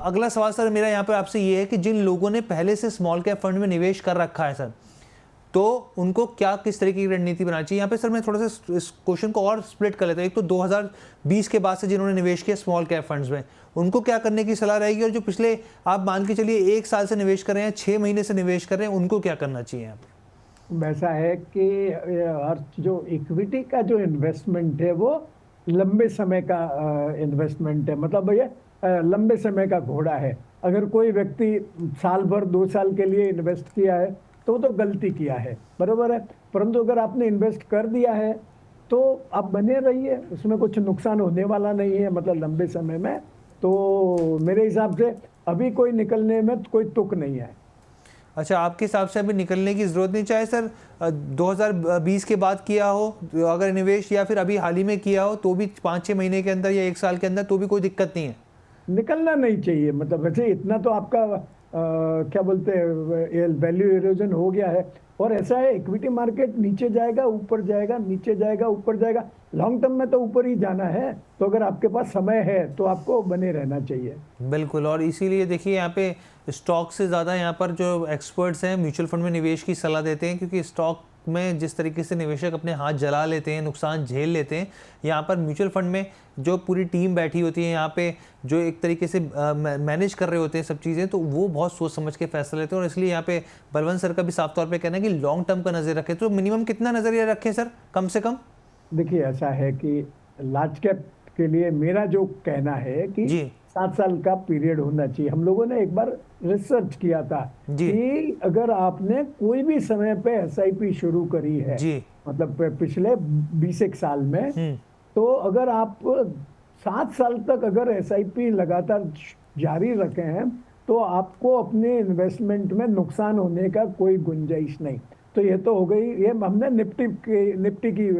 अगला सवाल सर मेरा यहाँ पर आपसे ये है कि जिन लोगों ने पहले से स्मॉल कैप फंड में निवेश कर रखा है सर, तो उनको क्या किस तरीके की रणनीति बनानी चाहिए? यहाँ पे सर मैं थोड़ा सा इस क्वेश्चन को और स्प्लिट कर लेता हूँ। एक तो 2020 के बाद से जिन्होंने निवेश किया स्मॉल कैप फंड्स में, उनको क्या करने की सलाह रहेगी, और जो पिछले आप मान के चलिए 1 साल से निवेश कर रहे हैं, 6 महीने से निवेश कर रहे हैं, उनको क्या करना चाहिए यहाँ पर? वैसा है कि जो इक्विटी का जो इन्वेस्टमेंट है वो लंबे समय का इन्वेस्टमेंट है, मतलब ये लंबे समय का घोड़ा है। अगर कोई व्यक्ति साल भर 2 साल के लिए इन्वेस्ट किया है तो गलती किया है, बरोबर है। परंतु अगर आपने इन्वेस्ट कर दिया है तो आप बने रहिए, उसमें कुछ नुकसान होने वाला नहीं है, मतलब लंबे समय में। तो मेरे हिसाब से अभी कोई निकलने में कोई तुक नहीं है। अच्छा, आपके हिसाब से अभी निकलने की ज़रूरत नहीं, चाहे सर 2020 के बाद किया हो अगर निवेश, या फिर अभी हाल ही में किया हो तो भी 5-6 महीने के अंदर या 1 साल के अंदर, तो भी कोई दिक्कत नहीं है? निकलना नहीं चाहिए, मतलब वैसे इतना तो आपका क्या बोलते हैं वैल्यू इरोजन हो गया है। और ऐसा है, इक्विटी मार्केट नीचे जाएगा ऊपर जाएगा, नीचे जाएगा ऊपर जाएगा, लॉन्ग टर्म में तो ऊपर ही जाना है। तो अगर आपके पास समय है तो आपको बने रहना चाहिए। बिल्कुल, और इसीलिए देखिए यहाँ पे स्टॉक से ज़्यादा यहाँ पर जो एक्सपर्ट्स हैं म्यूचुअल फंड में निवेश की सलाह देते हैं, क्योंकि स्टॉक में जिस तरीके से निवेशक अपने हाथ जला लेते हैं, नुकसान झेल लेते हैं, यहाँ पर म्यूचुअल फंड में जो पूरी टीम बैठी होती है यहाँ पे, जो एक तरीके से मैनेज कर रहे होते हैं सब चीज़ें, तो वो बहुत सोच समझ के फैसला लेते हैं। और इसलिए यहाँ पे बलवंत सर का भी साफ तौर पे कहना है कि लॉन्ग टर्म का नज़र रखें। तो मिनिमम कितना नज़रिया रखें सर, कम से कम? देखिए ऐसा है कि लार्ज कैप के लिए मेरा जो कहना है कि 7 साल का पीरियड होना चाहिए। हम लोगों ने एक बार रिसर्च किया था कि अगर आपने कोई भी समय पे एसआईपी शुरू करी है, मतलब पिछले 20 साल में, तो अगर आप 7 साल तक अगर एसआईपी लगातार जारी रखे हैं तो आपको अपने इन्वेस्टमेंट में नुकसान होने का कोई गुंजाइश नहीं। तो ये तो हो गई, ये हमने निफ्टी की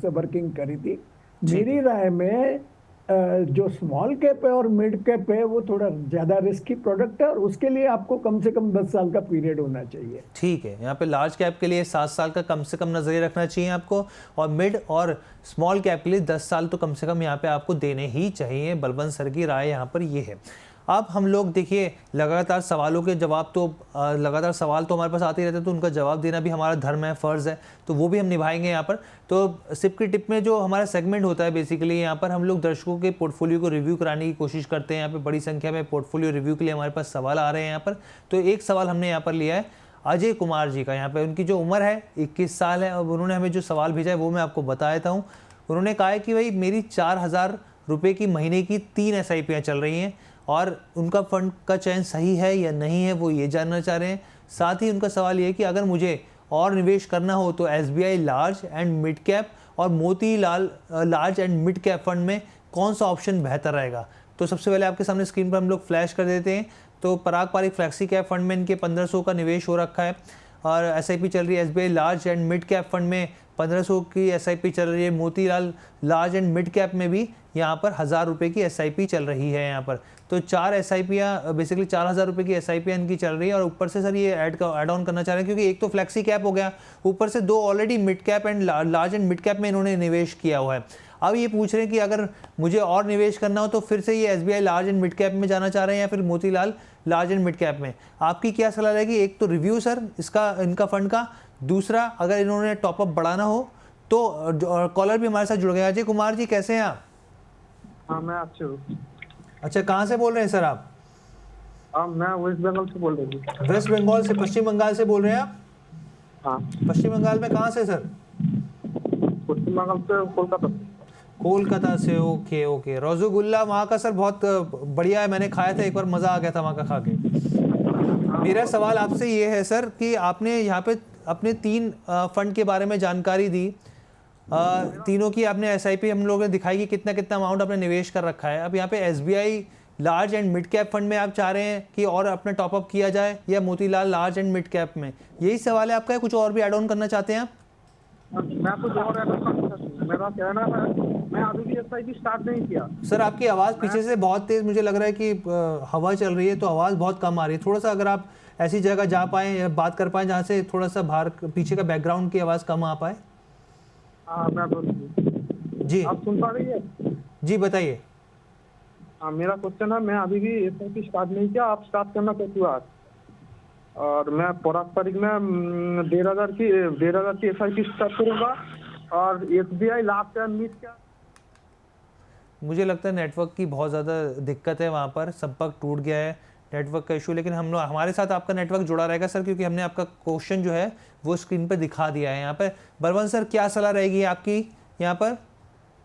वर्किंग करी थी। मेरी राय में जो स्मॉल कैप है और मिड कैप है वो थोड़ा ज़्यादा रिस्की प्रोडक्ट है, और उसके लिए आपको कम से कम 10 साल का पीरियड होना चाहिए। ठीक है, यहाँ पे लार्ज कैप के लिए 7 साल का कम से कम नजरिया रखना चाहिए आपको, और मिड और स्मॉल कैप के लिए 10 साल तो कम से कम यहाँ पे आपको देने ही चाहिए। बलवंत सर की राय यहाँ पर ये है। अब हम लोग देखिए लगातार सवालों के जवाब तो लगातार सवाल तो हमारे पास आते ही रहते हैं, तो उनका जवाब देना भी हमारा धर्म है, फ़र्ज़ है, तो वो भी हम निभाएंगे यहाँ पर। तो सिप की टिप में जो हमारा सेगमेंट होता है, बेसिकली यहाँ पर हम लोग दर्शकों के पोर्टफोलियो को रिव्यू कराने की कोशिश करते हैं। यहाँ पे बड़ी संख्या में पोर्टफोलियो रिव्यू के लिए हमारे पास सवाल आ रहे हैं यहाँ पर। तो एक सवाल हमने यहाँ पर लिया है अजय कुमार जी का। यहाँ पर उनकी जो उम्र है 21 साल है, और उन्होंने हमें जो सवाल भेजा है वो मैं आपको बता देता हूँ। उन्होंने कहा है कि भाई मेरी 4000 रुपये की महीने की 3 SIP चल रही हैं, और उनका फंड का चयन सही है या नहीं है वो ये जानना चाह रहे हैं। साथ ही उनका सवाल ये है कि अगर मुझे और निवेश करना हो तो SBI large and mid cap और Motilal large and mid cap fund में कौन सा ऑप्शन बेहतर रहेगा। तो सबसे पहले आपके सामने स्क्रीन पर हम लोग फ्लैश कर देते हैं। तो पराग पारिक फ्लैक्सी कैप फंड में इनके 1500 का निवेश हो रखा है, और SIP चल रही है SBI large and mid cap fund में 1500 की SIP चल रही है। Motilal large and mid cap में भी यहाँ पर 1000 रुपये की SIP चल रही है यहाँ पर। तो 4 SIPयाँ बेसिकली 4000 रुपये की SIP इनकी चल रही है, और ऊपर से सर ये ऐड ऑन करना चाह रहे हैं, क्योंकि एक तो फ्लैक्सी कैप हो गया, ऊपर से 2 already mid cap and large and mid cap में इन्होंने निवेश किया हुआ है। अब ये पूछ रहे हैं कि अगर मुझे और निवेश करना हो तो फिर से ये SBI large and mid cap में जाना चाह रहे हैं या फिर Motilal large and mid cap में। आपकी क्या सलाह रहेगी? एक तो रिव्यू सर इसका, इनका फंड का, दूसरा अगर इन्होंने टॉपअप बढ़ाना हो तो। कॉलर भी हमारे साथ जुड़ गए। अजय कुमार जी कैसे हैं आप? हाँ मैं अच्छे हूँ। अच्छा, कहाँ से बोल रहे हैं सर आप? मैं वेस्ट बंगाल से बोल रही हूँ। वेस्ट बंगाल से, पश्चिम बंगाल से बोल रहे हैं आप? हाँ। पश्चिम बंगाल में कहाँ से सर? पश्चिम बंगाल से कोलकाता। कोलकाता से, ओके ओके। रसगुल्ला वहाँ का सर बहुत बढ़िया है, मैंने खाया था एक बार, मज़ा आ गया था वहाँ का खा के। मेरा सवाल आपसे ये है सर कि आपने यहाँ पे अपने 3 फंड के बारे में जानकारी दी, तीनों की आपने SIP हम लोगों ने दिखाई कि कितना कितना अमाउंट आपने निवेश कर रखा है। अब यहाँ पे SBI large and mid cap fund में आप चाह रहे हैं कि और अपना टॉपअप किया जाए, या Motilal large and mid cap में? यही सवाल है आपका, कुछ और भी एड ऑन करना चाहते हैं आप? मैं कुछ और ऐड ऑन, मेरा कहना है मैं अभी भी SIP स्टार्ट नहीं किया। सर आपकी आवाज़ पीछे से बहुत तेज़, मुझे लग रहा है कि हवा चल रही है तो आवाज़ बहुत कम आ रही है। थोड़ा सा अगर आप ऐसी जगह जा पाएँ या बात कर पाएँ जहाँ से थोड़ा सा बाहर पीछे का बैकग्राउंड की आवाज़ कम आ पाए। हाँ मैं बोल जी, आप सुन पा रही है? जी बताइए। हाँ, मेरा क्वेश्चन है, मैं अभी भी एसआईपी स्टार्ट नहीं किया, आप स्टार्ट करना कैसी बात? और मैं पारंपरिक में 1,500 की एसआईपी स्टार्ट करूंगा, और एसबीआई लाभ का मिस क्या? मुझे लगता है नेटवर्क की बहुत ज़्यादा दिक्कत है, वहाँ पर संपर्क टूट गया है, नेटवर्क का इशू। लेकिन हम लोग, हमारे साथ आपका नेटवर्क जुड़ा रहेगा सर, क्योंकि हमने आपका क्वेश्चन जो है वो स्क्रीन पर दिखा दिया है। यहाँ पर बलवंत सर, क्या सलाह रहेगी आपकी यहाँ पर?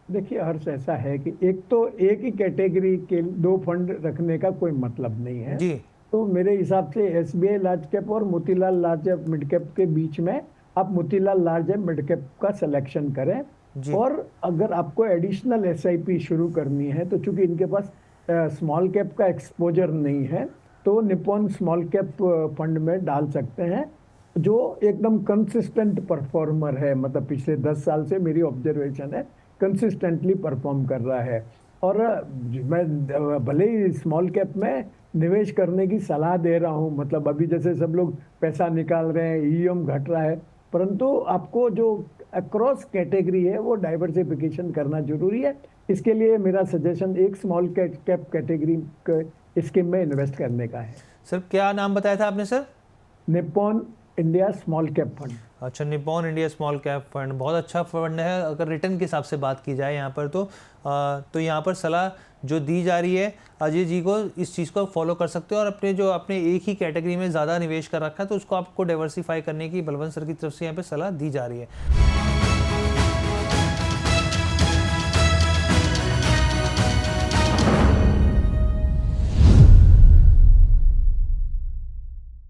देखिए हर्ष, ऐसा है कि एक ही कैटेगरी के 2 फंड रखने का कोई मतलब नहीं है जी। तो मेरे हिसाब से एसबीआई लार्ज कैप और Motilal large cap mid cap के बीच में आप Motilal large cap mid cap का सिलेक्शन करें। और अगर आपको एडिशनल एसआईपी शुरू करनी है तो चूंकि इनके पास स्मॉल कैप का एक्सपोजर नहीं है तो निप्पॉन स्मॉल कैप फंड में डाल सकते हैं, जो एकदम कंसिस्टेंट परफॉर्मर है। मतलब पिछले 10 साल से मेरी ऑब्जर्वेशन है कंसिस्टेंटली परफॉर्म कर रहा है। और मैं भले ही स्मॉल कैप में निवेश करने की सलाह दे रहा हूं, मतलब अभी जैसे सब लोग पैसा निकाल रहे हैं, ईएम घट रहा है, परंतु आपको जो अक्रॉस कैटेगरी है वो डाइवर्सिफिकेशन करना जरूरी है। इसके लिए मेरा सजेशन एक स्मॉल कैप कैटेगरी स्कीम में इन्वेस्ट करने का है। सर क्या नाम बताया था आपने sir? Nippon India small cap fund. अच्छा, Nippon India small cap fund बहुत अच्छा फंड है। अगर रिटर्न के हिसाब से बात की जाए यहाँ पर तो यहाँ पर सलाह जो दी जा रही है, अजय जी को इस चीज़ को फॉलो कर सकते हो। और अपने एक ही कैटेगरी में ज़्यादा निवेश कर रखा है तो उसको आपको डाइवर्सिफाई करने की बलवंत सर की तरफ से यहाँ पे सलाह दी जा रही है।